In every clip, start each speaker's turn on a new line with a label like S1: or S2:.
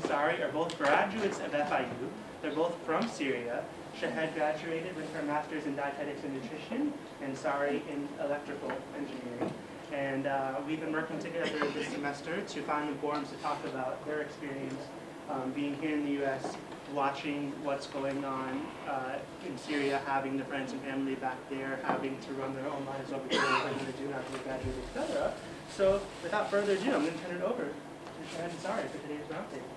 S1: Sari are both graduates of FIU. They're both from Syria. Shahed graduated with her master's in dietetics and nutrition, and Sari in electrical engineering. And we've been working together this semester to find them forums to talk about their experience being here in the U.S., watching what's going on in Syria, having their friends and family back there, having to run their own lives over here, what they're going to do after they graduate, etc. So without further ado, I'm going to turn it over to Shahed and Sari for today's roundtable.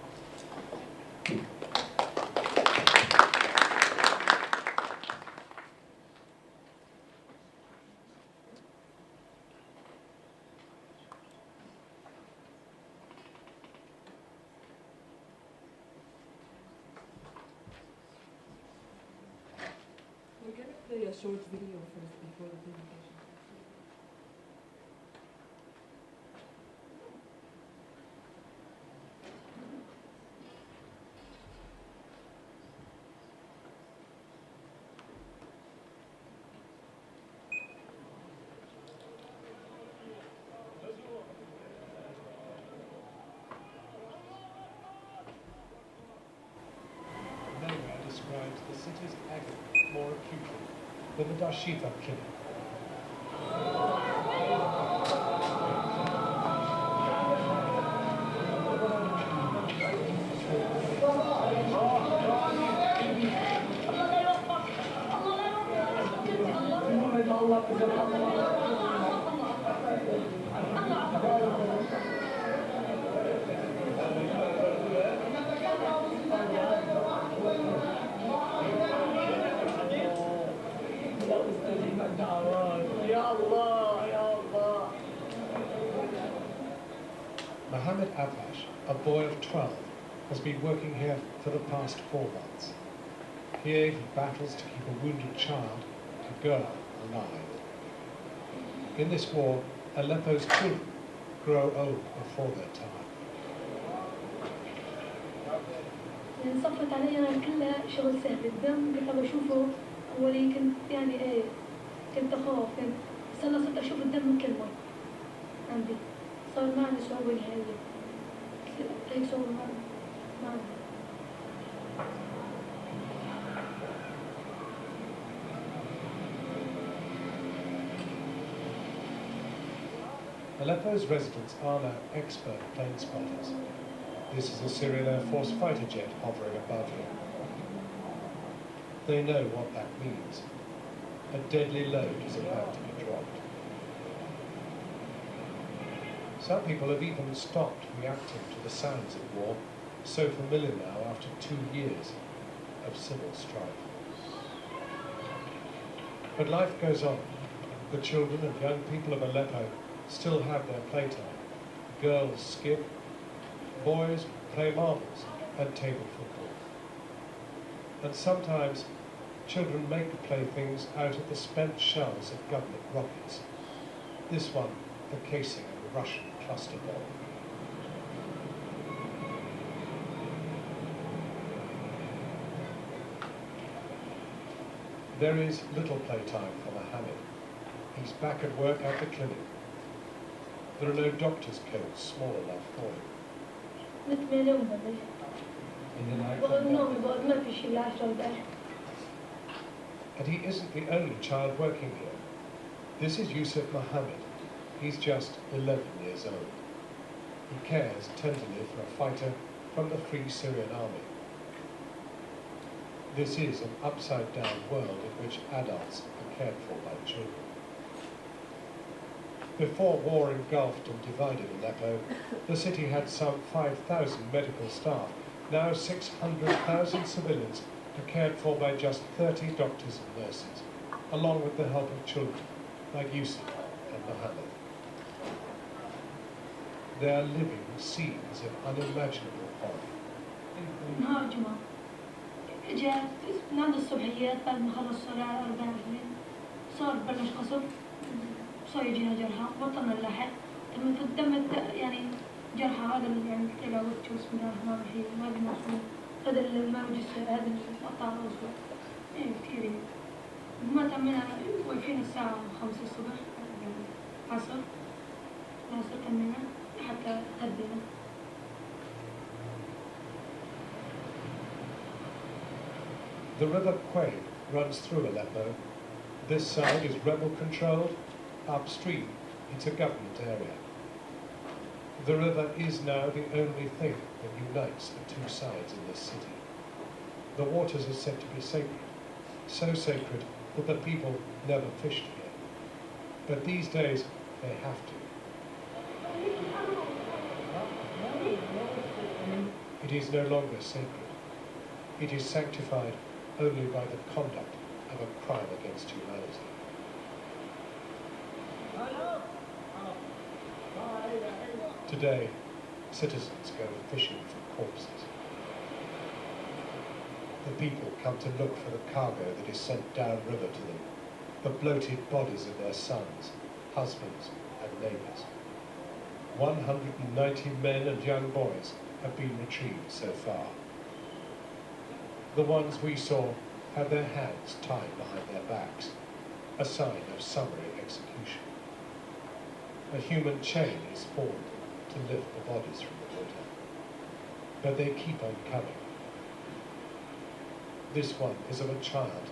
S2: We're going to play a short video first before the presentation.
S3: Nowhere describes the city's agony more acutely than the Dashifa killing. Mohammed Ablash, a boy of 12, has been working here for the past 4 months. Here he battles to keep a wounded child, a girl, alive. In this war, Aleppo's children grow old before their time.
S4: انصفت علي أنا كلها شغل سهل الدم قلت بشوفه أولي كنت يعني إيه كنت أخاف بس هلا صرت أشوف الدم من كل مرة عندي صار ما عندي صعوبة نهائية هيك صعوبة ما عندي.
S3: Aleppo's residents are now expert plane spotters. This is a Syrian Air Force fighter jet hovering above here. They know what that means. A deadly load is about to be dropped. Some people have even stopped reacting to the sounds of war, so familiar now after 2 years of civil strife. But life goes on. The children and young people of Aleppo still have their playtime. Girls skip, boys play marbles and table football. And sometimes children make the playthings out of the spent shells of government rockets. This one, the casing of a Russian cluster bomb. There is little playtime for Mohammed. He's back at work at the clinic. There are no doctor's coats small enough for him. And he isn't the only child working here. This is Yusuf Mohammed. He's just 11 years old. He cares tenderly for a fighter from the Free Syrian Army. This is an upside-down world in which adults are cared for by children. Before war engulfed and divided Aleppo, the city had some 5,000 medical staff. Now 600,000 civilians are cared for by just 30 doctors and nurses, along with the help of children like Yusuf and Mohammed. They are living scenes of unimaginable horror.
S4: نهار الجمعة جاءت من عند الصبحيات بعد ما خلص صلاة 40 صار بلش قصف صار يجينا جرحى بطلنا نلاحق تمت يعني جرحى هذا اللي يعني طلع وجهه بسم الله الرحمن الرحيم هذا الموصول هذا الموجس هذا المقطع الأصبع إيه كثير ما تمنا واقفين الساعة 5 الصبح عصر تمنا حتى هدينا.
S3: The river Quay runs through Aleppo. This side is rebel-controlled. Upstream, it's a government area. The river is now the only thing that unites the two sides in this city. The waters are said to be sacred, so sacred that the people never fished here. But these days, they have to. It is no longer sacred. It is sanctified only by the conduct of a crime against humanity. Today, citizens go fishing for corpses. The people come to look for the cargo that is sent downriver to them, the bloated bodies of their sons, husbands, and neighbours. 190 men and young boys have been retrieved so far. The ones we saw had their hands tied behind their backs, a sign of summary execution. A human chain is formed to lift the bodies from the water, but they keep on coming. This one is of a child,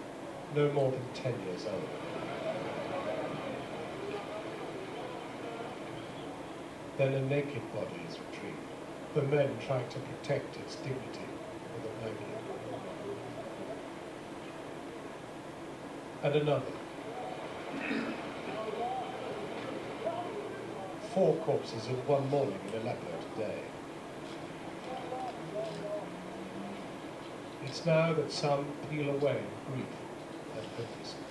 S3: no more than 10 years old. Then a naked body is retrieved, the men trying to protect its dignity with a blanket. And another. 4 corpses in one morning in Aleppo today. It's now that some peel away grief and hopelessness.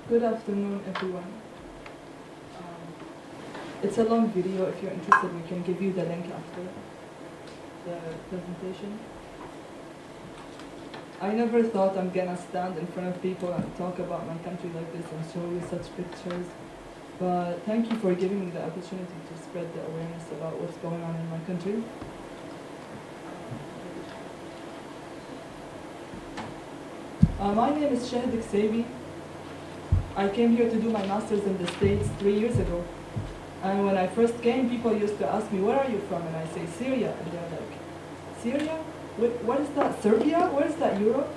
S2: Good afternoon, everyone. It's a long video. If you're interested, we can give you the link after the presentation. I never thought I'm gonna stand in front of people and talk about my country like this and show you such pictures. But thank you for giving me the opportunity to spread the awareness about what's going on in my country. My name is Shahid Ksabi. I came here to do my master's in the States 3 years ago. And when I first came, people used to ask me, where are you from? And I say, Syria. And they're like, Syria? What is that? Serbia? Where is that, Europe?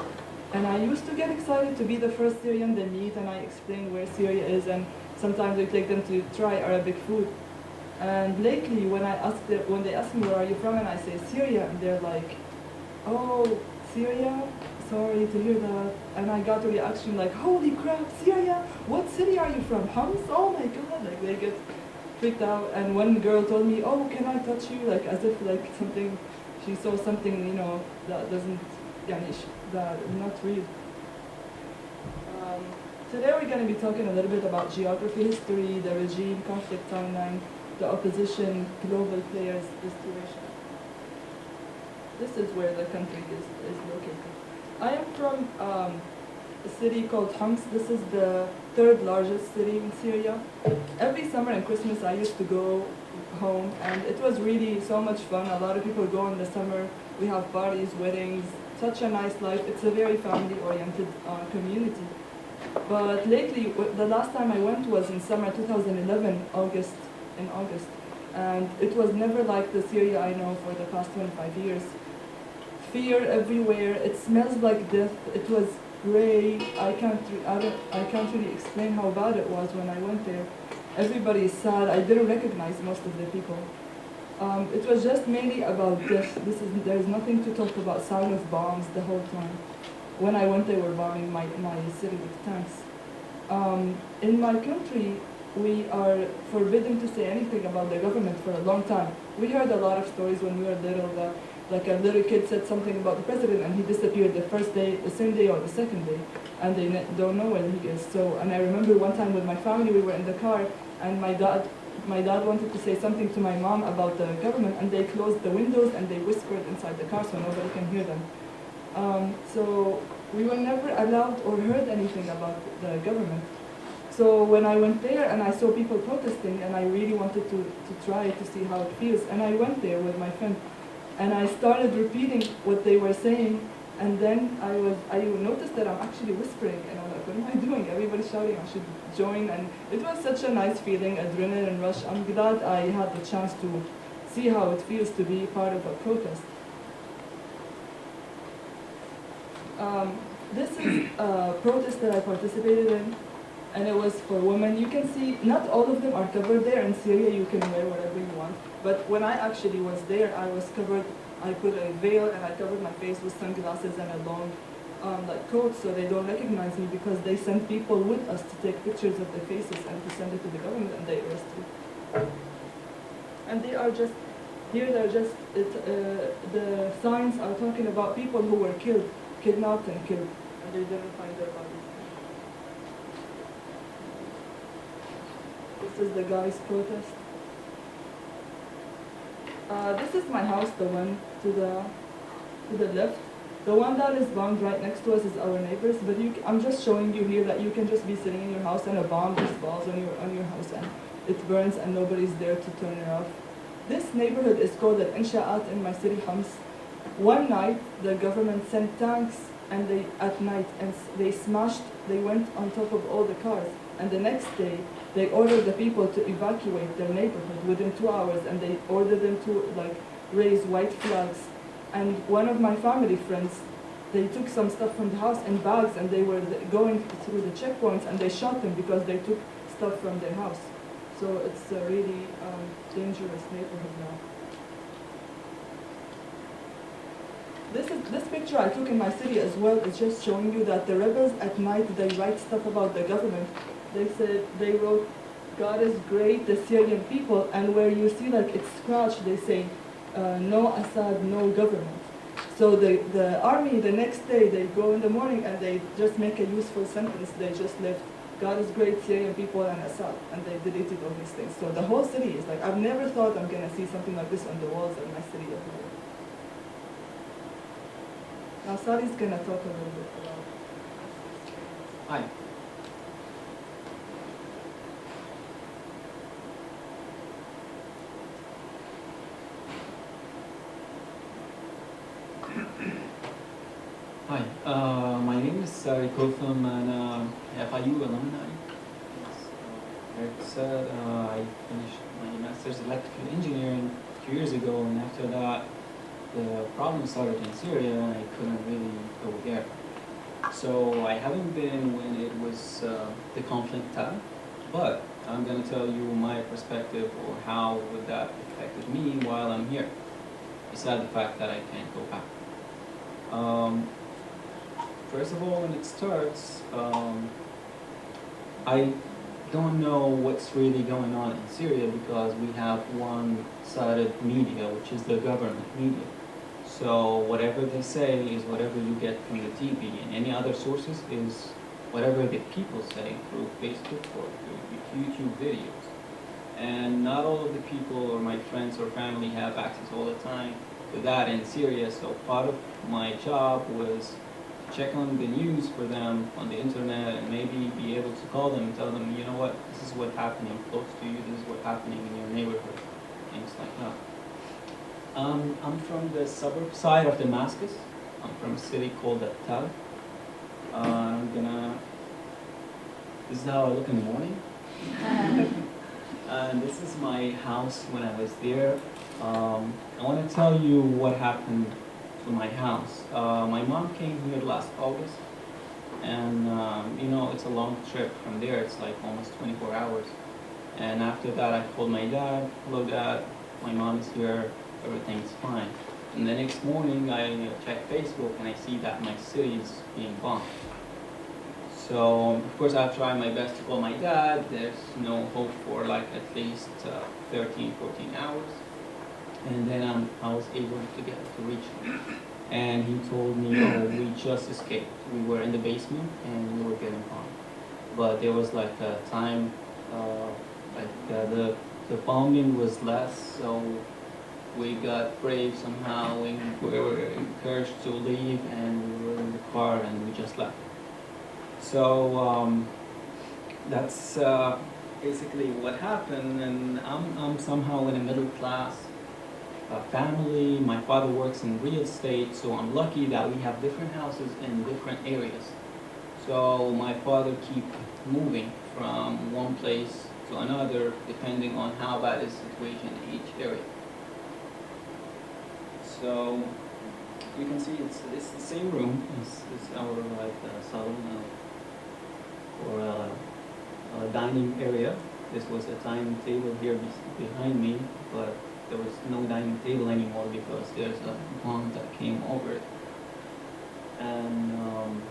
S2: And I used to get excited to be the first Syrian they meet, and I explain where Syria is, and sometimes we take them to try Arabic food. And lately, when they ask me, where are you from? And I say, Syria. And they're like, oh, Syria? Sorry to hear that. And I got a reaction like, holy crap, Syria? What city are you from? Homs? Oh my God. Like, they get freaked out. And one girl told me, oh, can I touch you? Like, as if like something, she saw something, you know, that doesn't, that is not real. Today we're going to be talking a little bit about geography, history, the regime, conflict timeline, the opposition, global players, situation. This is where the country is located. I am from a city called Homs. This is the 3rd largest city in Syria. Every summer and Christmas I used to go home, and it was really so much fun. A lot of people go in the summer. We have parties, weddings, such a nice life. It's a very family-oriented community. But lately, the last time I went was in summer 2011, in August, and it was never like the Syria I know for the past 25 years. Fear everywhere. It smells like death. It was gray. I can't really explain how bad it was when I went there. Everybody is sad. I didn't recognize most of the people. It was just mainly about death. There's nothing to talk about. Sound of bombs the whole time. When I went, they were bombing my city with tanks. In my country, we are forbidden to say anything about the government for a long time. We heard a lot of stories when we were little that like a little kid said something about the president and he disappeared the first day, the same day or the second day, and they don't know where he is. So, and I remember one time with my family, we were in the car, and my dad wanted to say something to my mom about the government, and they closed the windows and they whispered inside the car so nobody can hear them. So we were never allowed or heard anything about the government. So when I went there and I saw people protesting, and I really wanted to try to see how it feels, and I went there with my friend, and I started repeating what they were saying, And then I noticed that I'm actually whispering, and I'm like, what am I doing? Everybody's shouting, I should join. And it was such a nice feeling, adrenaline rush. I'm glad I had the chance to see how it feels to be part of a protest. This is a protest that I participated in, and it was for women. You can see not all of them are covered there. In Syria, you can wear whatever you want. But when I actually was there, I was covered. I put a veil and I covered my face with sunglasses and a long coat so they don't recognize me, because they send people with us to take pictures of their faces and to send it to the government, and they arrest you. And they are just, here they're just, the signs are talking about people who were killed, kidnapped and killed, and they didn't find their bodies. This is the guys' protest. This is my house, the one to the left. The one that is bombed right next to us is our neighbors, but I'm just showing you here that you can just be sitting in your house and a bomb just falls on your house and it burns and nobody's there to turn it off. This neighborhood is called Al-Insha'at in my city, Homs. One night, the government sent tanks and they went on top of all the cars. And the next day, they ordered the people to evacuate their neighborhood within 2 hours, and they ordered them to raise white flags. And one of my family friends, they took some stuff from the house in bags, and they were going through the checkpoints, and they shot them because they took stuff from their house. So it's a really dangerous neighborhood now. This picture I took in my city as well is just showing you that the rebels at night, they write stuff about the government. They wrote, God is great, the Syrian people, and where you see it's scratched, they say, no Assad, no government. So the army, the next day, they go in the morning and they just make a useful sentence. They just left, God is great, Syrian people, and Assad, and they deleted all these things. So the whole city is I've never thought I'm going to see something like this on the walls of my city of New York. Now Sari's going to talk a little bit about it.
S5: Hi. Hi, my name is Sari Kotham, and FIU alumni. As Eric said, I finished my master's in electrical engineering 2 years ago, and after that, the problem started in Syria, and I couldn't really go there. So I haven't been when it was the conflict time, but I'm going to tell you my perspective or how would that affected me while I'm here, besides the fact that I can't go back. First of all, when it starts, I don't know what's really going on in Syria because we have one-sided media, which is the government media. So whatever they say is whatever you get from the TV, and any other sources is whatever the people say through Facebook or through YouTube videos. And not all of the people or my friends or family have access all the time to that in Syria, so part of my job was check on the news for them on the internet and maybe be able to call them and tell them, you know what, this is what's happening close to you, this is what's happening in your neighborhood, things like that. I'm from the suburb side of Damascus. I'm from a city called Tal. This is how I look in the morning. And this is my house when I was there. I want to tell you what happened to my house. My mom came here last August, and it's a long trip from there. It's like almost 24 hours. And after that, I called my dad. Hello, Dad. My mom is here. Everything's fine. And the next morning, I check Facebook and I see that my city is being bombed. So, of course, I try my best to call my dad. There's no hope for at least 13, 14 hours. And then I was able to reach him. And he told me, oh, we just escaped. We were in the basement and we were getting bombed. But there was a time, the bombing was less, so we got brave somehow. We were encouraged to leave, and we were in the car and we just left. So that's basically what happened, and I'm somehow in a middle class family. My father works in real estate, so I'm lucky that we have different houses in different areas. So my father keep moving from one place to another depending on how bad is the situation in each area. So you can see it's the same room. It's our salon or dining area. This was a dining table here behind me, but there was no dining table anymore because there's a bomb that came over it. And you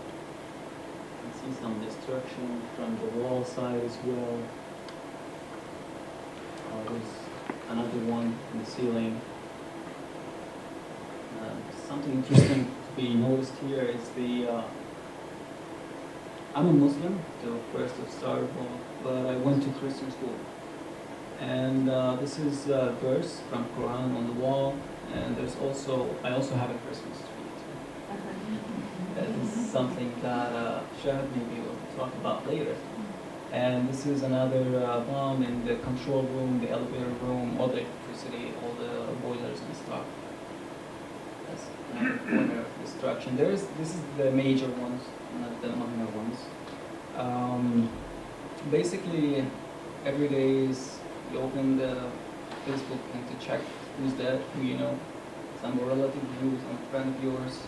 S5: can see some destruction from the wall side as well. There's another one in the ceiling. Something interesting to be noticed here is I'm a Muslim, so first to start of all, but I went to Christian school. And this is a verse from Quran on the wall, and I also have a Christmas tree too. That is something that Shahad maybe will talk about later. And this is another bomb in the control room, the elevator room, all the electricity, all the boilers and stuff. That's another corner of destruction. This is the major ones, not the minor ones. Basically, every day is you open the Facebook and to check who's dead, who you know, some relative of you, some friend of yours,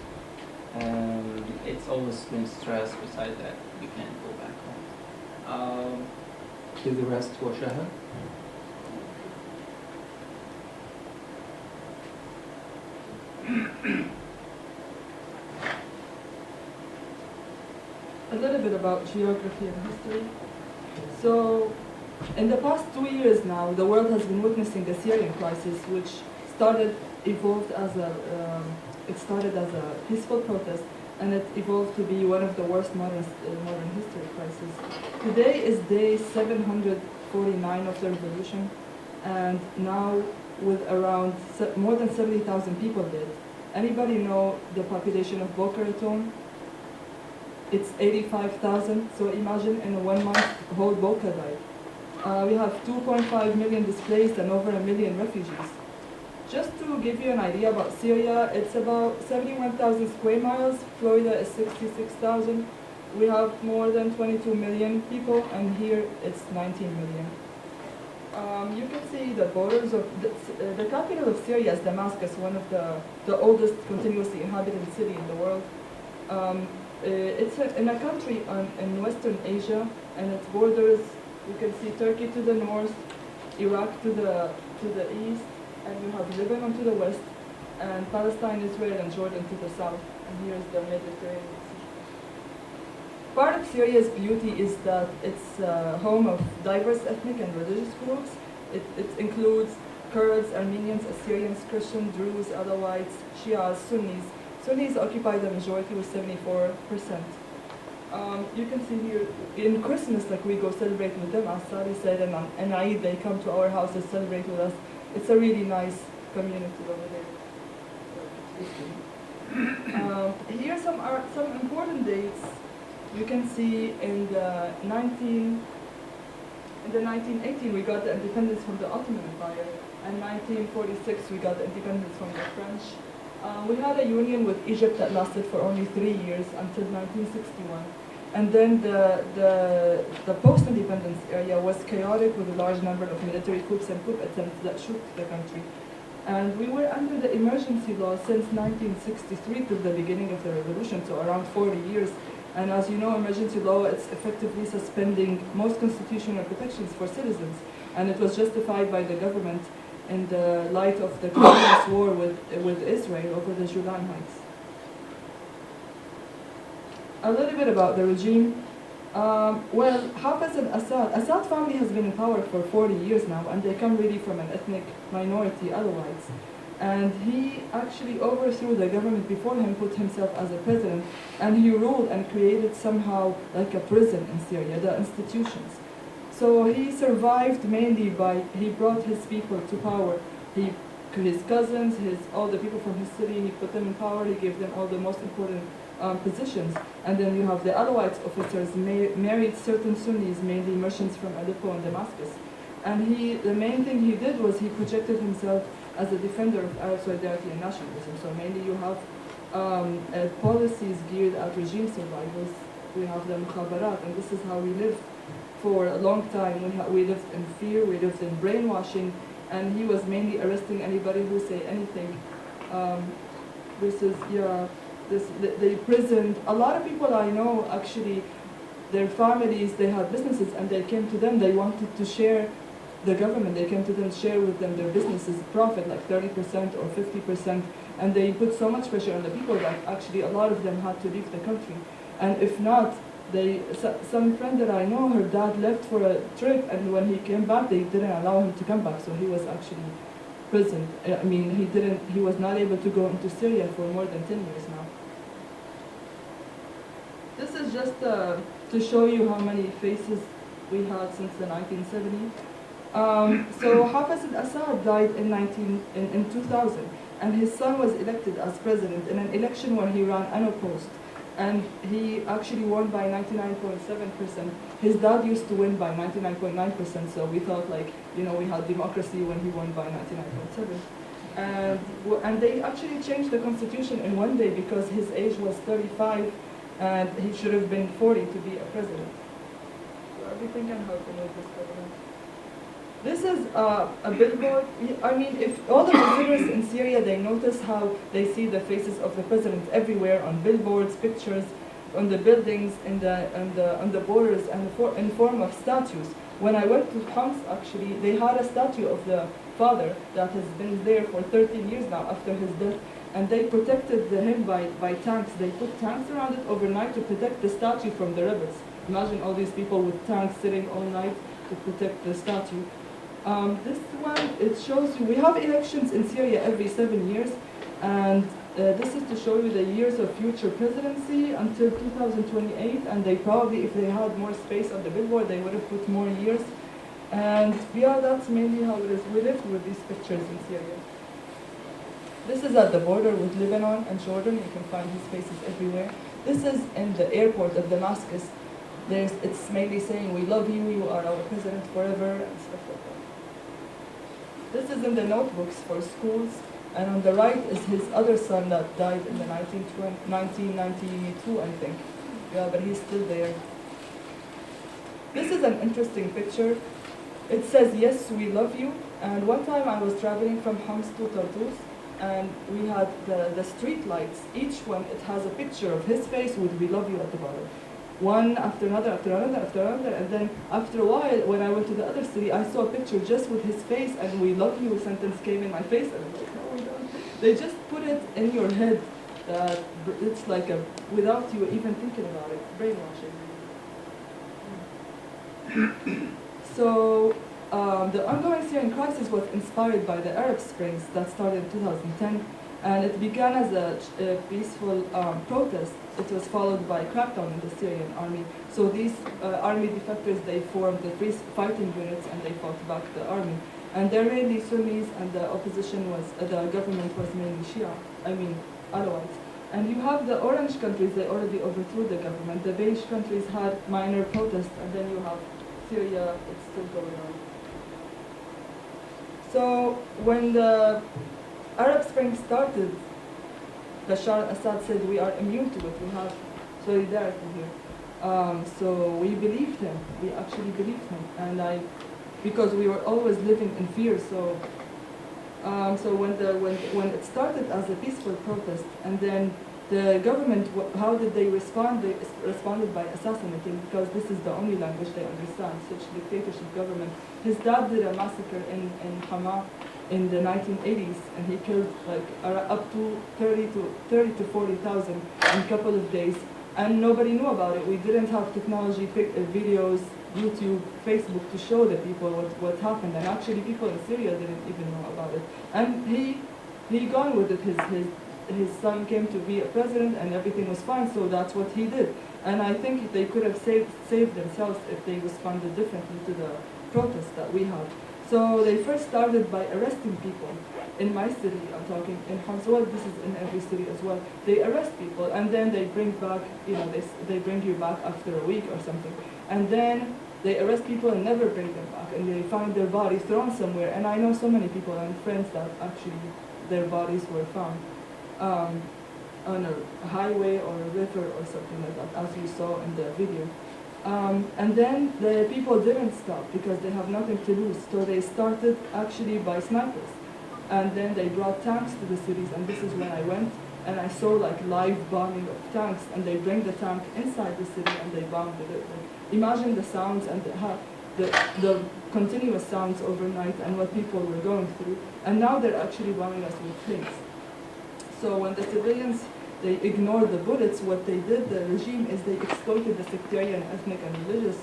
S5: and it's always been stress. Besides that, you can't go back home. Give the rest to Shahad.
S2: A little bit about geography and history. So, in the past 2 years now, the world has been witnessing the Syrian crisis, which evolved as a peaceful protest, and it evolved to be one of the worst modern history crises. Today is day 749 of the revolution, and now with around more than 70,000 people dead. Anybody know the population of Boca Raton? It's 85,000, so imagine in 1 month, whole Boca died. We have 2.5 million displaced and over 1 million refugees. Just to give you an idea about Syria, it's about 71,000 square miles. Florida is 66,000. We have more than 22 million people, and here it's 19 million. You can see the borders of the capital of Syria is Damascus, one of the oldest continuously inhabited city in the world. It's in a country in Western Asia, and its borders, you can see Turkey to the north, Iraq to the east, and you have Lebanon to the west, and Palestine, Israel, and Jordan to the south. And here's the Mediterranean Sea. Part of Syria's beauty is that it's home of diverse ethnic and religious groups. It includes Kurds, Armenians, Assyrians, Christians, Druze, Alawites, Shias, Sunnis. Sunnis occupy the majority with 74%. You can see here, in Christmas, like we go celebrate with them, as Sari said, and on Eid they come to our house and celebrate with us. It's a really nice community over there. Here are some important dates. You can see in the 1918 we got the independence from the Ottoman Empire, and 1946 we got the independence from the French. We had a union with Egypt that lasted for only 3 years until 1961. And then the post-independence area was chaotic with a large number of military coups and coup attempts that shook the country. And we were under the emergency law since 1963 till the beginning of the revolution, so around 40 years. And as you know, emergency law, it's effectively suspending most constitutional protections for citizens. And it was justified by the government in the light of the continuous war with Israel over the Golan Heights. A little bit about the regime. Well, Hafez al-Assad family has been in power for 40 years now, and they come really from an ethnic minority, Alawites. And he actually overthrew the government before him, put himself as a president, and he ruled and created somehow like a prison in Syria, the institutions. So he survived mainly by, he brought his people to power. His cousins, all the people from his city, he put them in power, he gave them all the most important positions. And then you have the Alawites officers married certain Sunnis, mainly merchants from Aleppo and Damascus. And the main thing he did was he projected himself as a defender of Arab solidarity and nationalism. So mainly you have policies geared at regime survivors. We have the mukhabarat, and this is how we lived for a long time. We lived in fear, we lived in brainwashing, and he was mainly arresting anybody who say anything. They imprisoned a lot of people I know. Actually, their families, they had businesses, and they came to them. They wanted to share the government. They came to them, share with them their businesses profit, like 30% or 50%, and they put so much pressure on the people that actually a lot of them had to leave the country. And if not, some friend that I know, her dad left for a trip, and when he came back, they didn't allow him to come back, so he was actually imprisoned. I mean, he was not able to go into Syria for more than 10 years now. This is just to show you how many faces we had since the 1970s. So Hafez al-Assad died in 2000, and his son was elected as president in an election where he ran unopposed. And he actually won by 99.7%. His dad used to win by 99.9%, so we thought, like, you know, we had democracy when he won by 99.7%. And they actually changed the constitution in one day because his age was 35 and he should have been 40 to be a president. So everything can happen with this government. This is a billboard. I mean, if all the visitors in Syria, they notice how they see the faces of the president everywhere on billboards, pictures, on the buildings, on the borders, and in form of statues. When I went to Homs, actually, they had a statue of the father that has been there for 13 years now after his death, and they protected him by tanks. They put tanks around it overnight to protect the statue from the rebels. Imagine all these people with tanks sitting all night to protect the statue. This one, it shows you, we have elections in Syria every 7 years, and this is to show you the years of future presidency until 2028, and they probably, if they had more space on the billboard, they would have put more years. And yeah, that's mainly how it is. We lived with these pictures in Syria. This is at the border with Lebanon and Jordan. You can find his faces everywhere. This is in the airport of Damascus. It's mainly saying, we love you, you are our president forever, and stuff like that. This is in the notebooks for schools, and on the right is his other son that died in the 1992, I think. Yeah, but he's still there. This is an interesting picture. It says, yes, we love you. And one time I was traveling from Homs to Tartus, and we had the street lights. Each one, it has a picture of his face with we love you at the bottom. One after another, after another, after another, and then after a while, when I went to the other city, I saw a picture just with his face, and "we love you" sentence came in my face, and I'm like, no, we don't. They just put it in your head that it's like without you even thinking about it, brainwashing. So the ongoing Syrian crisis was inspired by the Arab Springs that started in 2010, and it began as a peaceful protest. It was followed by a crackdown in the Syrian army. So these army defectors, they formed the three fighting units, and they fought back the army. And they're mainly Sunnis, and the opposition was, the government was mainly Shia, Alawites. And you have the orange countries, they already overthrew the government. The beige countries had minor protests, and then you have Syria, it's still going on. So when the Arab Spring started, Bashar al-Assad said, we are immune to it, we have solidarity here. So we believed him, we actually believed him. And because we were always living in fear, so when it started as a peaceful protest, and then the government, how did they respond? They responded by assassinating, because this is the only language they understand, such dictatorship government. His dad did a massacre in Hama in the 1980s, and he killed like up to 30 to 40,000 in a couple of days, and nobody knew about it. We didn't have technology, videos, YouTube, Facebook to show the people what happened, and actually people in Syria didn't even know about it. And he gone with it. His son came to be a president, and everything was fine. So that's what he did. And I think they could have saved themselves if they responded differently to the protests that we had. So they first started by arresting people. In my city, I'm talking in Homs, well, this is in every city as well. They arrest people, and then they bring back, they bring you back after a week or something. And then They arrest people and never bring them back, and they find their bodies thrown somewhere. And I know so many people and friends that actually their bodies were found on a highway or a river or something like that, as you saw in the video. And then the people didn't stop because they have nothing to lose. So they started actually by snipers. And then they brought tanks to the cities, and this is when I went, and I saw like live bombing of tanks, and they bring the tank inside the city and they bombed it. Like, imagine the sounds and the continuous sounds overnight and what people were going through. And now they're actually bombing us with planes. So when the civilians, they ignored the bullets, what they did, the regime, is they exploited the sectarian, ethnic, and religious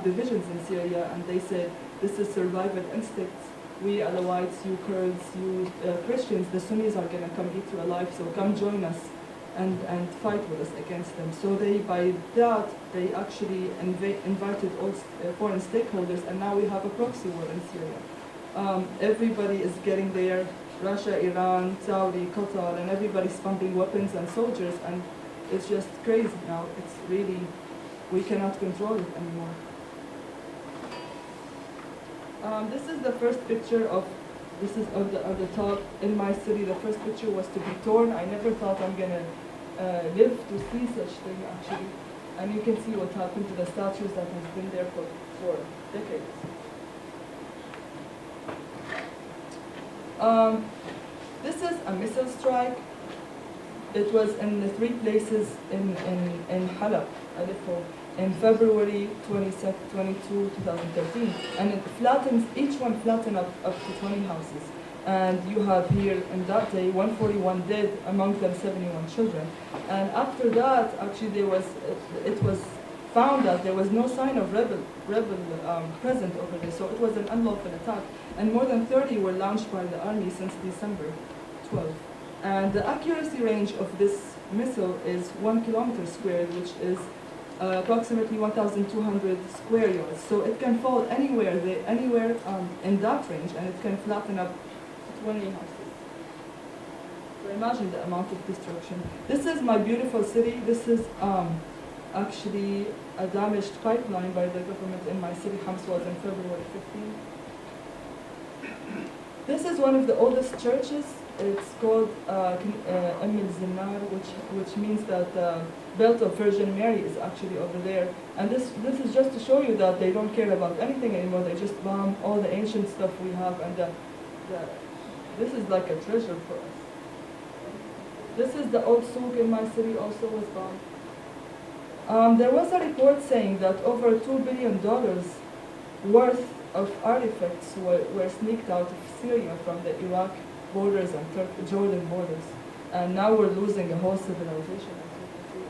S2: divisions in Syria, and they said, this is survival instincts. We Alawites, you Kurds, you Christians, the Sunnis are going to come eat you alive, so come join us and fight with us against them. So they, by that, they actually invited all foreign stakeholders, and now we have a proxy war in Syria. Everybody is getting there. Russia, Iran, Saudi, Qatar, and everybody's pumping weapons and soldiers, and it's just crazy now. It's really, we cannot control it anymore. This is the first picture of, this is on the top in my city. The first picture was to be torn. I never thought I'm gonna live to see such thing actually. And you can see what happened to the statues that has been there for decades. This is a missile strike. It was in the 3 places in Halab, Aleppo, in February 22, 2013. And it flattens, each one flattened up to 20 houses. And you have here, in that day, 141 dead, among them 71 children. And after that, actually, it was found that there was no sign of rebel present over there, so it was an unlawful attack. And more than 30 were launched by the army since December 12. And the accuracy range of this missile is 1 kilometer squared, which is approximately 1,200 square yards. So it can fall anywhere in that range, and it can flatten up 20 houses. So imagine the amount of destruction. This is my beautiful city. This is actually a damaged pipeline by the government in my city. Homs was in February 15. This is one of the oldest churches. It's called al-Zinnar, which means that the belt of Virgin Mary is actually over there. And this is just to show you that they don't care about anything anymore. They just bomb all the ancient stuff we have, and this is like a treasure for us. This is the old souk in my city, also was bombed. There was a report saying that over $2 billion worth of artifacts were sneaked out of Syria from the Iraq borders and Jordan borders. And now we're losing a whole civilization, as you can see.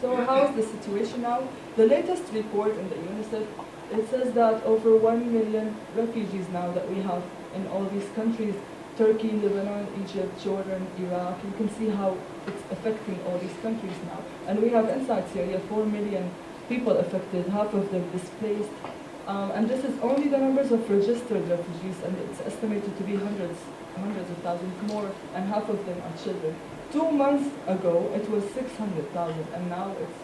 S2: So how is the situation now? The latest report in the UNICEF, it says that over 1 million refugees now that we have in all these countries, Turkey, Lebanon, Egypt, Jordan, Iraq. You can see how it's affecting all these countries now. And we have inside Syria 4 million people affected, half of them displaced. And this is only the numbers of registered refugees, and it's estimated to be hundreds of thousands more, and half of them are children. 2 months ago, it was 600,000, and now it's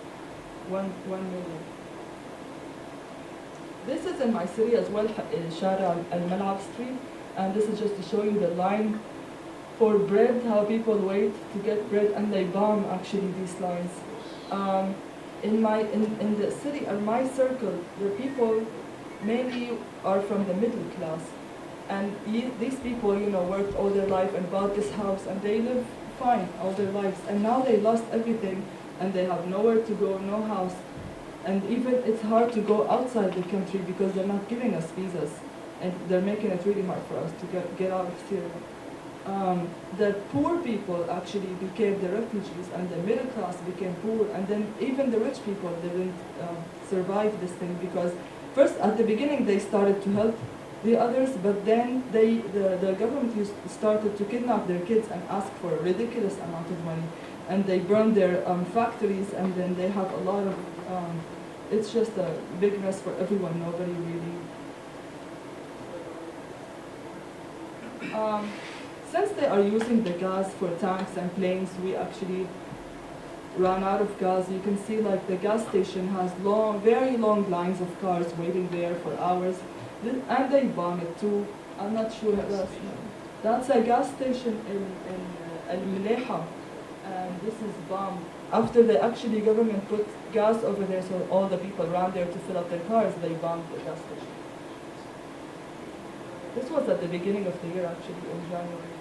S2: 1 million. This is in my city as well, Shara al-Malab Street, and this is just to show you the line for bread, how people wait to get bread, and they bomb actually these lines. In the city, in my circle, the people mainly are from the middle class, and these people, worked all their life and bought this house, and they live fine all their lives, and now they lost everything, and they have nowhere to go, no house, and even it's hard to go outside the country because they're not giving us visas, and they're making it really hard for us to get out of Syria. The poor people actually became the refugees, and the middle class became poor, and then even the rich people didn't survive this thing, because first, at the beginning, they started to help the others, but then the government started to kidnap their kids and ask for a ridiculous amount of money, and they burned their factories, and then they have a lot of, it's just a big mess for everyone, nobody really. Since they are using the gas for tanks and planes, we actually ran out of gas. You can see like the gas station has long, very long lines of cars waiting there for hours. And they bomb it too. I'm not sure that's a gas station in Al-Meleha. And this is bombed. After the actually government put gas over there so all the people ran there to fill up their cars, they bombed the gas station. This was at the beginning of the year actually, in January.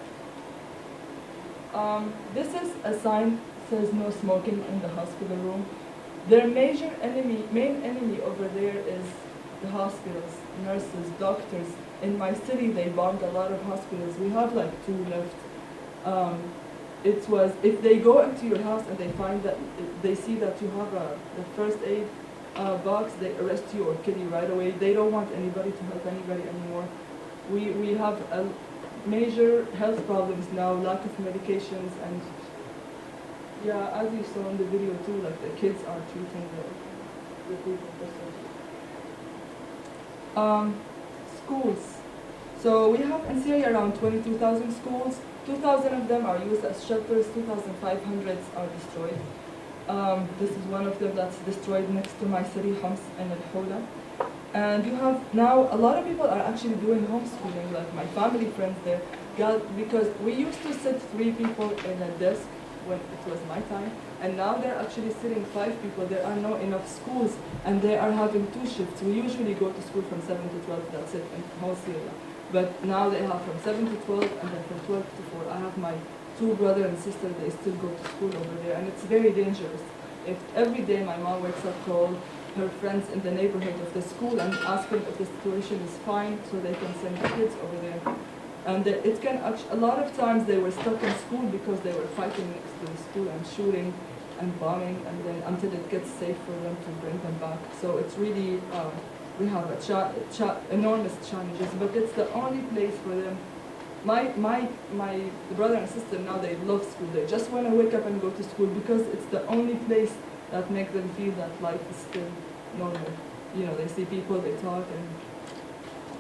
S2: This is a sign says no smoking in the hospital room. Their main enemy over there is the hospitals, nurses, doctors. In my city, they bombed a lot of hospitals. We have like 2 left. It was, if they go into your house and they find that, they see that you have the first aid box, they arrest you or kill you right away. They don't want anybody to help anybody anymore. We have major health problems now, lack of medications, and yeah, as you saw in the video too, like the kids are treating the people for surgery. Schools. So we have in Syria around 22,000 schools. 2,000 of them are used as shelters, 2,500 are destroyed. This is one of them that's destroyed next to my city, Homs and Al-Hawla. And you have now, a lot of people are actually doing homeschooling, like my family friends there, because we used to sit 3 people in a desk when it was my time, and now they're actually sitting 5 people. There are not enough schools, and they are having 2 shifts. We usually go to school from 7 to 12, that's it, in whole Syria. But now they have from 7 to 12, and then from 12 to 4. I have my 2 brothers and sister, they still go to school over there, and it's very dangerous. If every day my mom wakes up, call her friends in the neighborhood of the school and ask them if the situation is fine so they can send the kids over there. And it can actually, a lot of times they were stuck in school because they were fighting next to the school and shooting and bombing, and then until it gets safe for them to bring them back. So it's really, we have enormous challenges, but it's the only place for them. My brother and sister now, they love school. They just want to wake up and go to school because it's the only place that makes them feel that life is still normal. You know, they see people, they talk and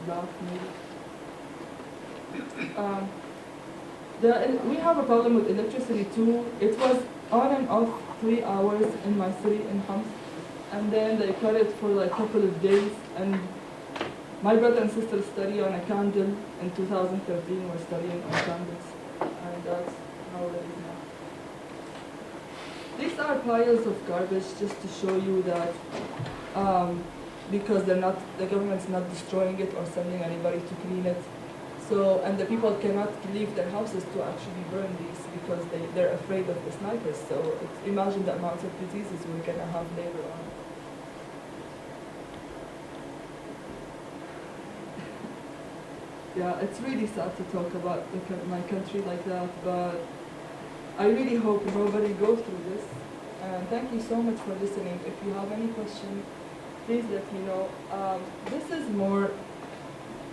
S2: laugh maybe. We have a problem with electricity too. It was on and off 3 hours in my city in Homs, and then they cut it for like a couple of days. And my brother and sister study on a candle. In 2013, we're studying on candles, and that's how it is now. These are piles of garbage just to show you that because the government's not destroying it or sending anybody to clean it. So, and the people cannot leave their houses to actually burn these because they're afraid of the snipers. So imagine the amount of diseases we're gonna have later on. Yeah, it's really sad to talk about my country like that, but I really hope nobody goes through this. And thank you so much for listening. If you have any questions, please let me know. This is more,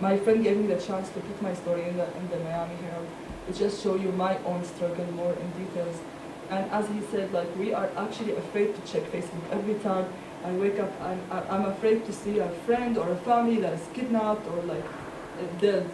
S2: my friend gave me the chance to put my story in the Miami Herald to just show you my own struggle more in details. And as he said, like, we are actually afraid to check Facebook. Every time I wake up, I'm afraid to see a friend or a family that is kidnapped or like dead.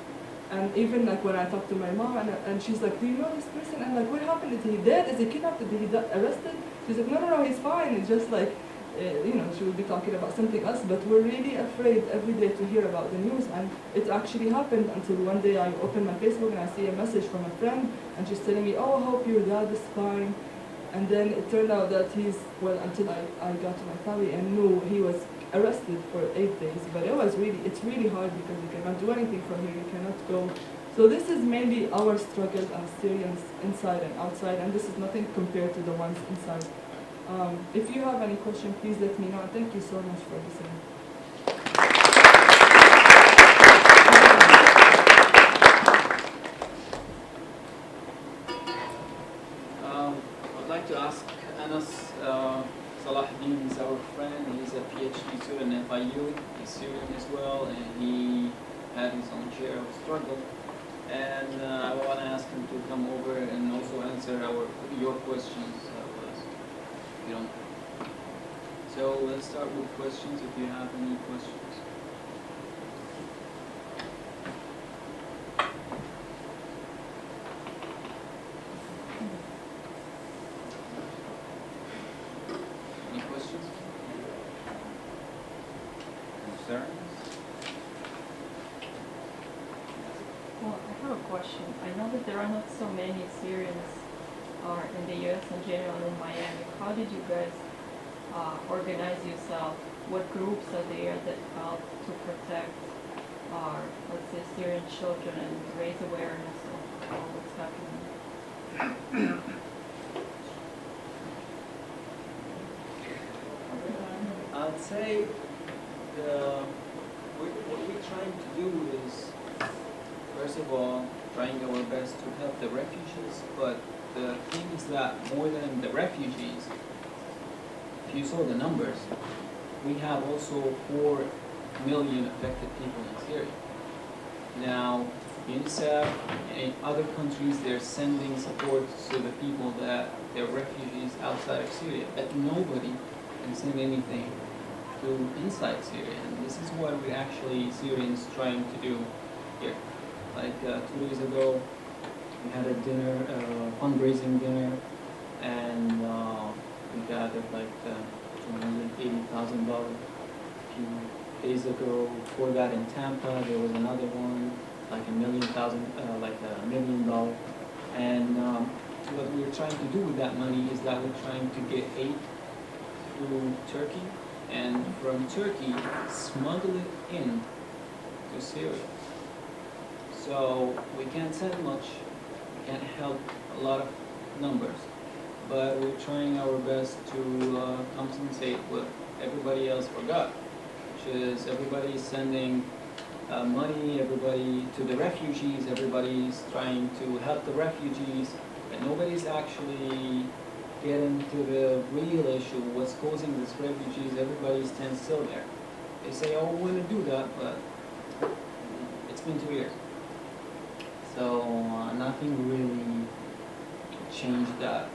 S2: And even like when I talk to my mom and she's like, do you know this person? And like, what happened? Is he dead? Is he kidnapped? Is he arrested? She's like, no, he's fine. It's just like, she will be talking about something else. But we're really afraid every day to hear about the news. And it actually happened until one day I open my Facebook and I see a message from a friend and she's telling me, oh, I hope your dad is fine. And then it turned out that until I got to my family and knew he was arrested for 8 days. But it's really hard because you cannot do anything from here, you cannot go. So this is mainly our struggle as Syrians inside and outside, and this is nothing compared to the ones inside. If you have any question, please let me know, and thank you so much for listening.
S5: I'd like to ask Anas Salahuddin is our friend. He's a PhD student at FIU. He's Syrian as well, and he had his own share of struggle. And I want to ask him to come over and also answer your questions with us, if you don't. So let's start with questions. If you have any questions.
S6: Now that there are not so many Syrians in the U.S. in general in Miami, how did you guys organize yourself? What groups are there that help to protect our, let's say, Syrian children and raise awareness of what's happening?
S5: I'd say what we're trying to do is, first of all, trying our best to help the refugees, but the thing is that more than the refugees, if you saw the numbers, we have also 4 million affected people in Syria. Now, UNICEF and other countries, they're sending support to the people that they're refugees outside of Syria, but nobody can send anything to inside Syria. And this is what we actually, Syrians, trying to do here. Like 2 days ago, we had a dinner, fundraising dinner, and we gathered like $280,000. A few days ago, before that in Tampa, there was another one, like $1 million. And what we're trying to do with that money is that we're trying to get aid through Turkey, and from Turkey, smuggle it in to Syria. So we can't send much, we can't help a lot of numbers, but we're trying our best to compensate what everybody else forgot, which is everybody's sending money, everybody to the refugees, everybody's trying to help the refugees, but nobody's actually getting to the real issue, what's causing these refugees. Everybody stands still there. They say, oh, we're going to do that, but it's been 2 years. So nothing really changed that.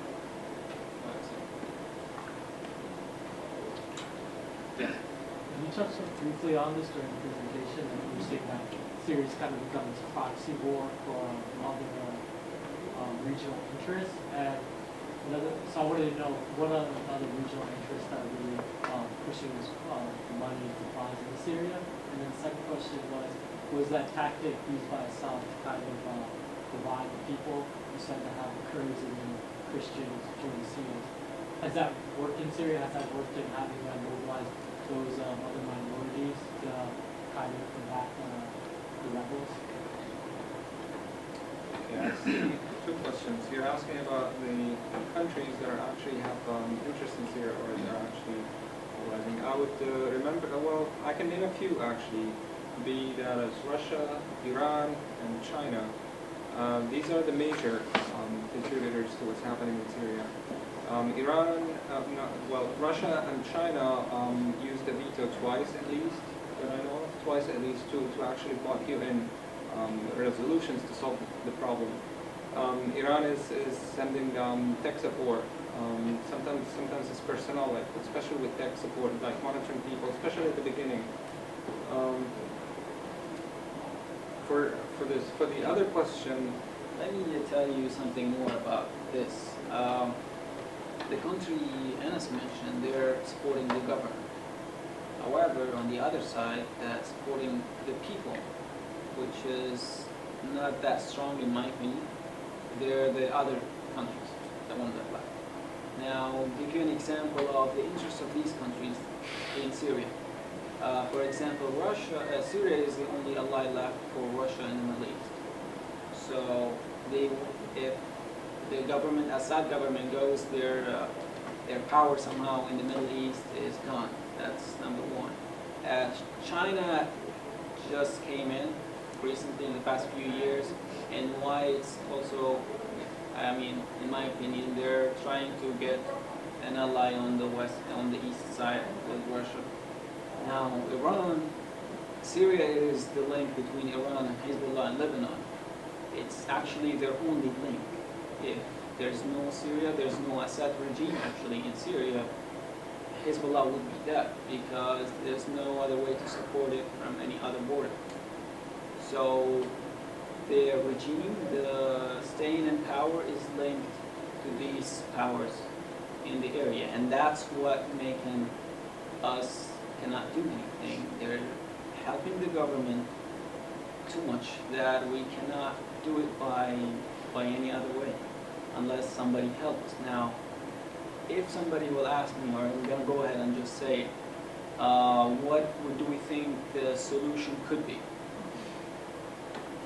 S7: You touched briefly on this during the presentation, and you were saying that Syria's kind of become this proxy war for other regional interests. And so I wanted to know what are the other regional interests that are really pushing this money and supplies into Syria? And then the second question was that tactic used by Assad to kind of divide the people? You said to have Kurds and then Christians join the Syrians. Has that worked in Syria? Has that worked in having them mobilize those other minorities to kind of combat the rebels?
S8: Yes, 2 questions. You're asking about the countries that are actually have interest in Syria or they're actually mobilizing. I would remember, well, I can name a few actually, be that as Russia, Iran, and China. These are the major contributors to what's happening in Syria. Russia and China used the veto twice at least, that I know of, twice at least to actually block UN resolutions to solve the problem. Iran is sending tech support. Sometimes it's personnel, like, especially with tech support, like monitoring people, especially at the beginning. For the other question,
S5: Let me tell you something more about this. The country Anas mentioned, they're supporting the government. However, on the other side, that's supporting the people, which is not that strong in my opinion. They're the other countries, the ones that left. Now, I'll give you an example of the interests of these countries in Syria. For example, Syria is the only ally left for Russia in the Middle East. So, if the government, Assad government goes, their power somehow in the Middle East is gone. That's number one. China just came in recently in the past few years, and why it's also, I mean, in my opinion, they're trying to get an ally on the east side with Russia. Now, Syria is the link between Iran and Hezbollah and Lebanon. It's actually their only link. If there's no Syria, there's no Assad regime actually in Syria, Hezbollah would be dead because there's no other way to support it from any other border. So their regime, the staying in power is linked to these powers in the area, and that's what making us cannot do anything. They're helping the government too much that we cannot do it by any other way, unless somebody helps. Now, if somebody will ask me, or I'm gonna go ahead and just say, do we think the solution could be?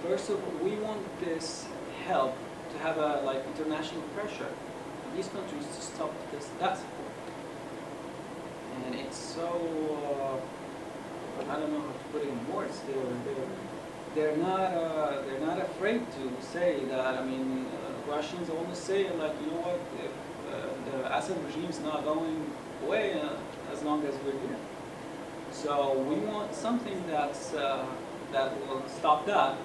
S5: First of all, we want this help to have a international pressure on these countries to stop that support. And it's so I don't know how to put it in words. They're not afraid to say that. I mean, Russians always say you know what, if the Assad regime is not going away as long as we're here. So we want something that will stop that.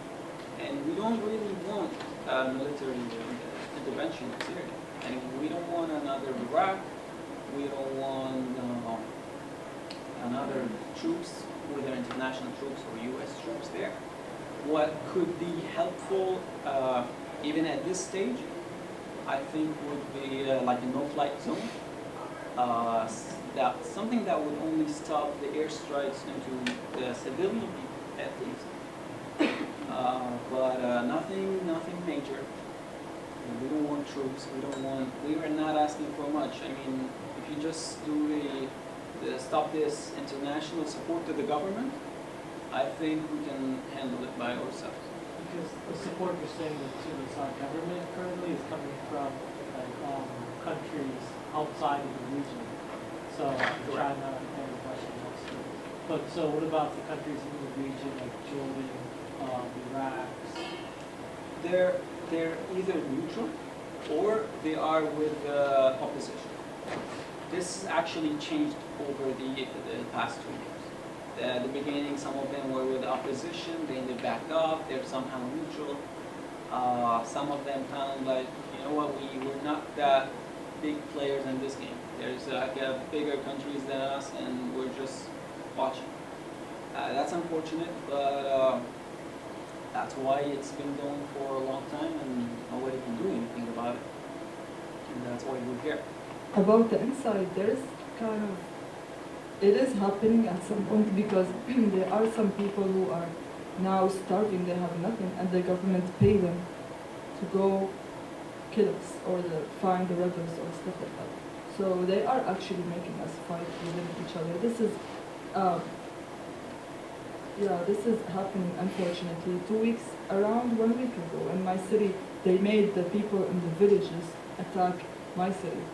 S5: And we don't really want military intervention in Syria. And we don't want another Iraq. We don't want another troops, whether international troops or U.S. troops there. What could be helpful, even at this stage, I think would be like a no-flight zone. Something that would only stop the airstrikes into the civilian people, at least. But nothing major. We don't want troops. We are not asking for much. I mean, if you just do stop this international support to the government, I think we can handle it by ourselves.
S7: Because the support you're saying to the Saudi government currently is coming from countries outside of the region. So China and Russia mostly. But so what about the countries in the region like Jordan, Iraq?
S5: They're either neutral or they are with the opposition. This actually changed over the past 2 years. At the beginning, some of them were with the opposition, then they backed off, they're somehow neutral. Some of them found you know what, we're not that big players in this game. There's bigger countries than us and we're just watching. That's unfortunate, but that's why it's been going for a long time and nobody can do anything about it. And that's why we're here.
S2: About the inside, there's it is happening at some point because there are some people who are now starving, they have nothing, and the government pay them to go kill us or find the rebels or stuff like that. So they are actually making us fight within each other. This is happening, unfortunately. Around 1 week ago, in my city, they made the people in the villages attack my city,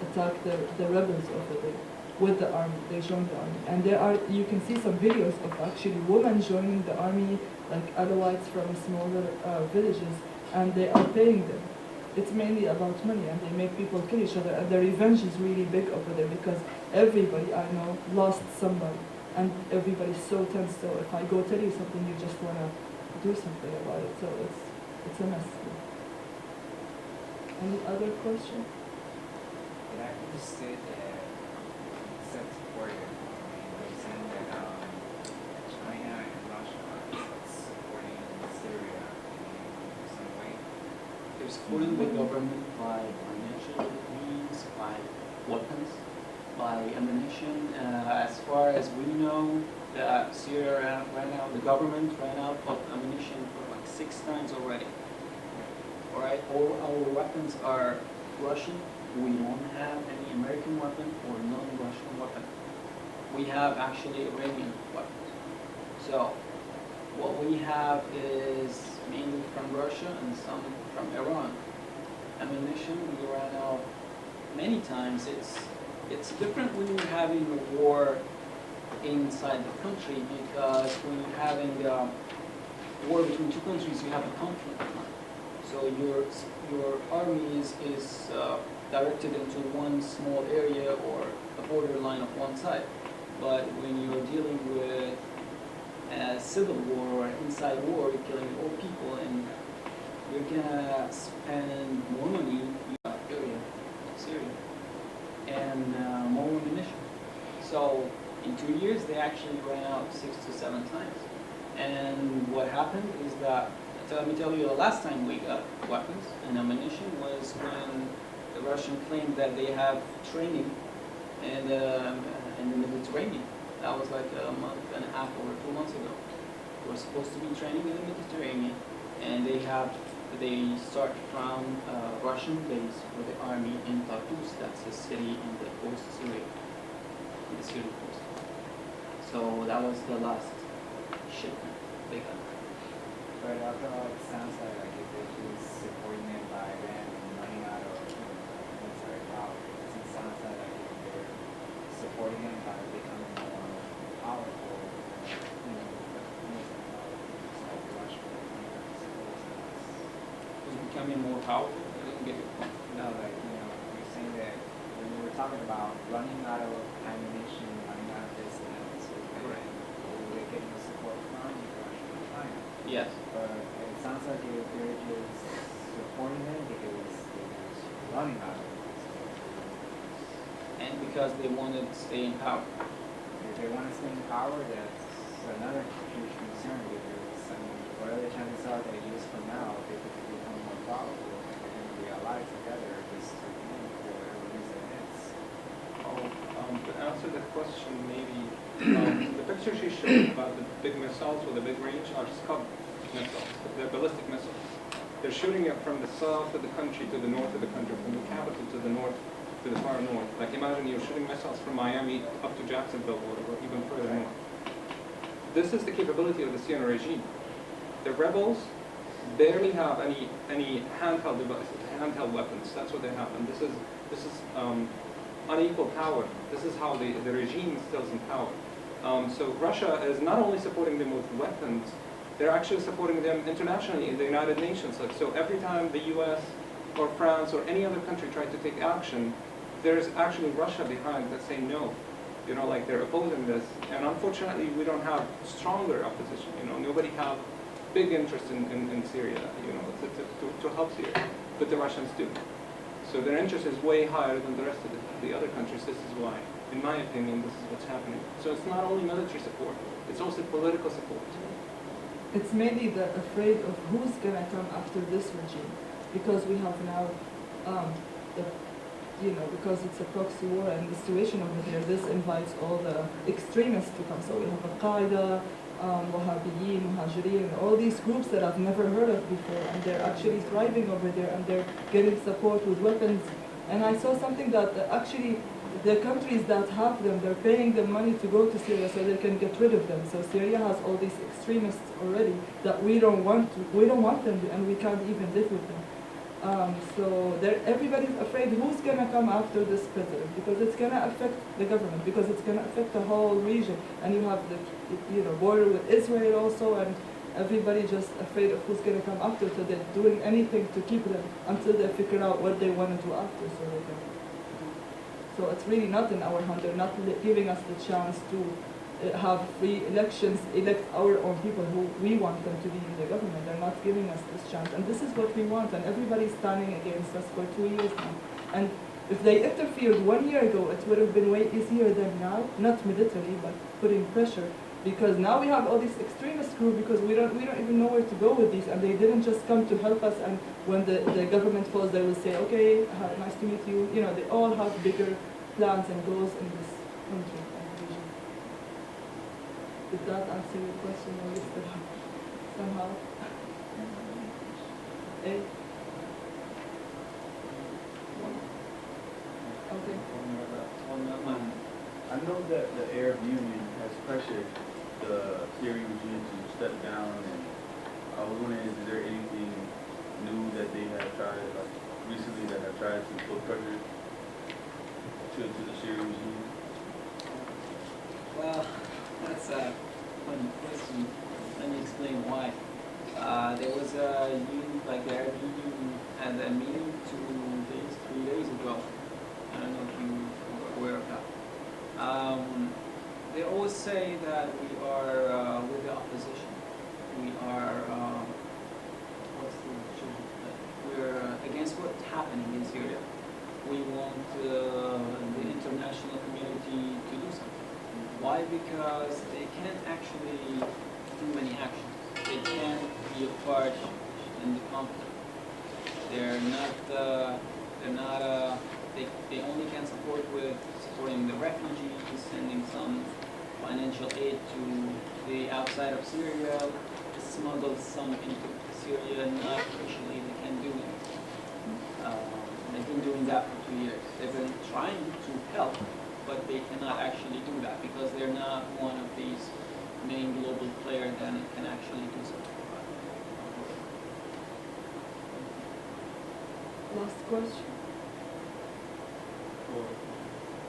S2: attack the rebels over there with the army. They joined the army. And you can see some videos of actually women joining the army, like Alawites from smaller villages, and they are paying them. It's mainly about money, and they make people kill each other, and the revenge is really big over there because everybody I know lost somebody. And everybody's so tense, so if I go tell you something, you just want to do something about it. So it's a mess. Any other question?
S9: Did I understood that except for you're saying that China and Russia are supporting Syria in some way?
S5: They're supporting the government by financial means, by weapons, by ammunition. As far as we know, Syria ran out, the government ran out of ammunition for 6 times already. All right, all our weapons are Russian. We don't have any American weapon or non-Russian weapon. We have actually Iranian weapons. So what we have is mainly from Russia and some from Iran. Ammunition, we ran out many times. It's different when you're having a war inside the country, because when you're having a war between 2 countries, you have a conflict line. So your army is directed into one small area or a borderline of one side. But when you're dealing with a civil war or inside war, you're killing all people, and you're gonna spend more money in that area, Syria, and more ammunition. So in 2 years, they actually ran out 6 to 7 times. And what happened is that, let me tell you, the last time we got weapons and ammunition was when the Russian claimed that they have training in the Mediterranean. That was like a month and a half or 2 months ago. They were supposed to be training in the Mediterranean, and they start from Russian base for the army in Tartus, that's a city in the coast of Syria, in the Syrian coast. So that was the last shipment they got.
S9: But after all, it sounds like if they're just supporting it by them running out of military power, it doesn't sound like if they're supporting them by becoming more powerful, military power, just like Russia,
S5: Was becoming more powerful. I didn't get your point.
S9: no, like, you're saying that when you were talking about running out of ammunition, running out of this and that, so
S5: Correct.
S9: they're getting support from Russia and China.
S5: Yes.
S9: But it sounds like if they're just supporting them because they're just running out of it.
S5: And because they wanted to stay in power.
S9: If they want to stay in power, that's another huge concern because, what are the chances are that years from now they could become more powerful and they're going to be allied together just to win for whatever reason it is.
S8: To answer the question, maybe the picture she showed about the big missiles with the big range are Scud missiles. They're ballistic missiles. They're shooting it from the south of the country to the north of the country, from the capital to the north, to the far north. Like imagine you're shooting missiles from Miami up to Jacksonville or even further north. This is the capability of the Syrian regime. The rebels barely have any handheld devices, handheld weapons. That's what they have, and this is unequal power. This is how the regime instills in power. So Russia is not only supporting them with weapons, they're actually supporting them internationally in the United Nations. Like, so every time the U.S. or France or any other country tried to take action, there's actually Russia behind that saying no. Like they're opposing this. And unfortunately, we don't have stronger opposition. Nobody have big interest in Syria, to help Syria, but the Russians do. So their interest is way higher than the rest of the other countries. This is why, in my opinion, this is what's happening. So it's not only military support, it's also political support.
S2: It's mainly the afraid of who's gonna come after this regime, because we have now, because it's a proxy war and the situation over there, this invites all the extremists to come. So we have Al-Qaeda, Wahhabiyyin, Muhajirin, all these groups that I've never heard of before, and they're actually thriving over there, and they're getting support with weapons. And I saw something that actually the countries that have them, they're paying them money to go to Syria so they can get rid of them. So Syria has all these extremists already that we don't want them, and we can't even live with them. So everybody's afraid who's gonna come after this president, because it's gonna affect the government, because it's gonna affect the whole region, and you have the border with Israel also, and everybody just afraid of who's gonna come after. So they're doing anything to keep them until they figure out what they want to do after, so they can. So it's really not in our hand. They're not giving us the chance to have free elections, elect our own people who we want them to be in the government. They're not giving us this chance. And this is what we want, and everybody's standing against us for 2 years now. And if they interfered 1 year ago, it would have been way easier than now, not militarily, but putting pressure. Because now we have all these extremist groups, because we don't even know where to go with these, and they didn't just come to help us, and when the government falls, they will say, okay, nice to meet you. They all have bigger plans and goals in this country and region. Did that answer your question, or is it somehow? Okay.
S10: I know that the Arab Union has pressured the Syrian regime to step down, and I was wondering, is there anything new that they have tried, like recently, that have tried to put pressure to the Syrian regime?
S5: Well, that's a funny question. Let me explain why. There was a union, like the Arab Union had a meeting 3 days ago. I don't know if you are aware of that. They always say that we are with the opposition. We are, we're against what's happening in Syria. We want the international community to do something. Why? Because they can't actually do many actions. They can't be a part in the conflict. They only can supporting the refugees, sending some financial aid to the outside of Syria, smuggle some into Syria, not officially, they can't do it. They've been doing that for 2 years. They've been trying to help, but they cannot actually do that because they're not one of these main global players that can actually do something about it.
S2: Last question.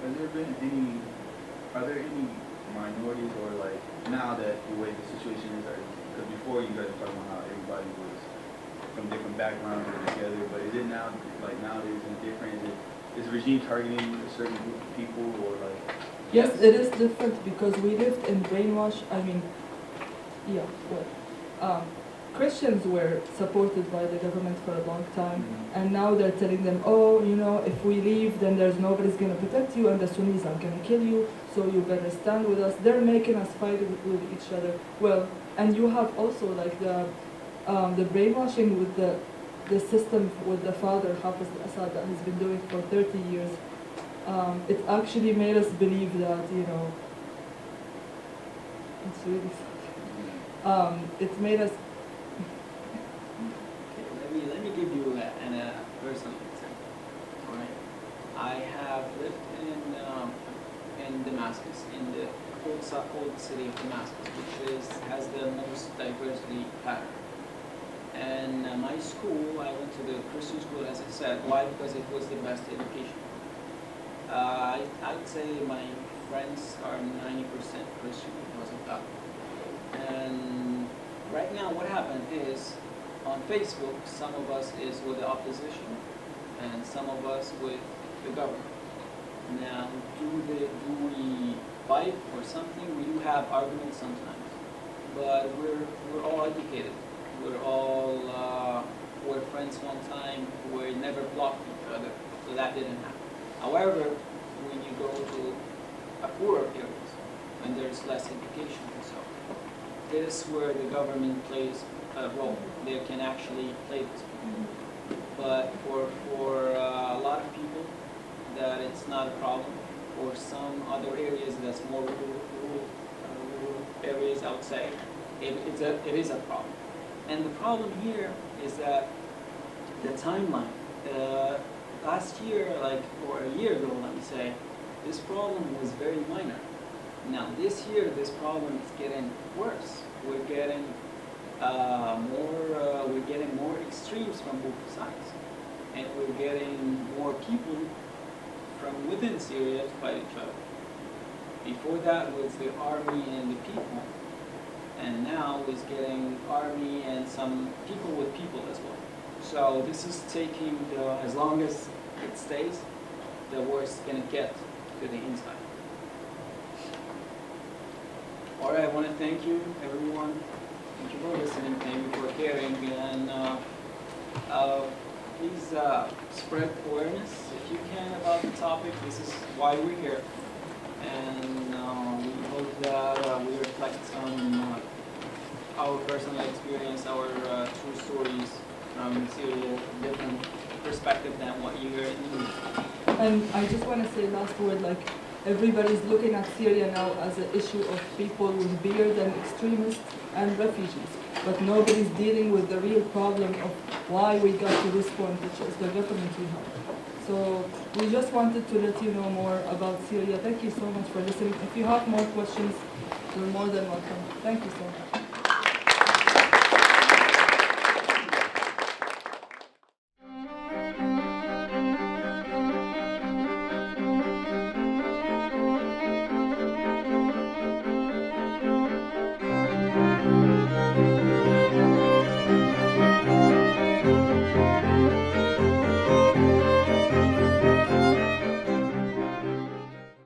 S10: Has there been any, are there any minorities or like, now that the way the situation is, because before you guys were talking about how everybody was from different backgrounds and together, but is it now, like nowadays is it different? Is the regime targeting a certain group of people or like?
S2: Yes, it is different because we lived in brainwash. I mean, yeah, well, Christians were supported by the government for a long time, and now they're telling them, oh, you know, if we leave, then there's nobody's going to protect you, and the Sunnis are going to kill you, so you better stand with us. They're making us fight with each other. Well, and you have also like the brainwashing with the system with the father, Hafiz al-Assad, that he's been doing for 30 years. It actually made us believe that, you know, it's really sad. It made us.
S5: Okay, let me give you a personal example. All right, I have lived in Damascus, in the old city of Damascus, which has the most diversity pattern. And my school, I went to the Christian school, as I said. Why? Because it was the best education. I'd say my friends are 90% Christian because of that. And right now what happened is, on Facebook, some of us is with the opposition, and some of us with the government. Now, do we fight or something? We do have arguments sometimes, but we're all educated. We're friends one time. We never blocked each other, so that didn't happen. However, when you go to a poorer areas, when there's less education and so, this is where the government plays a role. They can actually play this role. But for a lot of people, that it's not a problem. For some other areas that's more rural areas, I would say, it is a problem. And the problem here is that the timeline. Last year, or a year ago, let me say, this problem was very minor. Now this year, this problem is getting worse. We're getting more extremes from both sides, and we're getting more people from within Syria to fight each other. Before that was the army and the people, and now is getting army and some people with people as well. So this is taking, as long as it stays, the worse it's going to get to the inside. All right, I want to thank you, everyone. Thank you for listening. Thank you for caring. And please spread awareness, if you can, about the topic. This is why we're here. And we hope that we reflect on our personal experience, our true stories from Syria, different perspective than what you hear in the news.
S2: And I just want to say last word, like everybody's looking at Syria now as an issue of people with beard and extremists and refugees, but nobody's dealing with the real problem of why we got to this point, which is the government we have. So we just wanted to let you know more about Syria. Thank you so much for listening. If you have more questions, you're more than welcome. Thank you so much.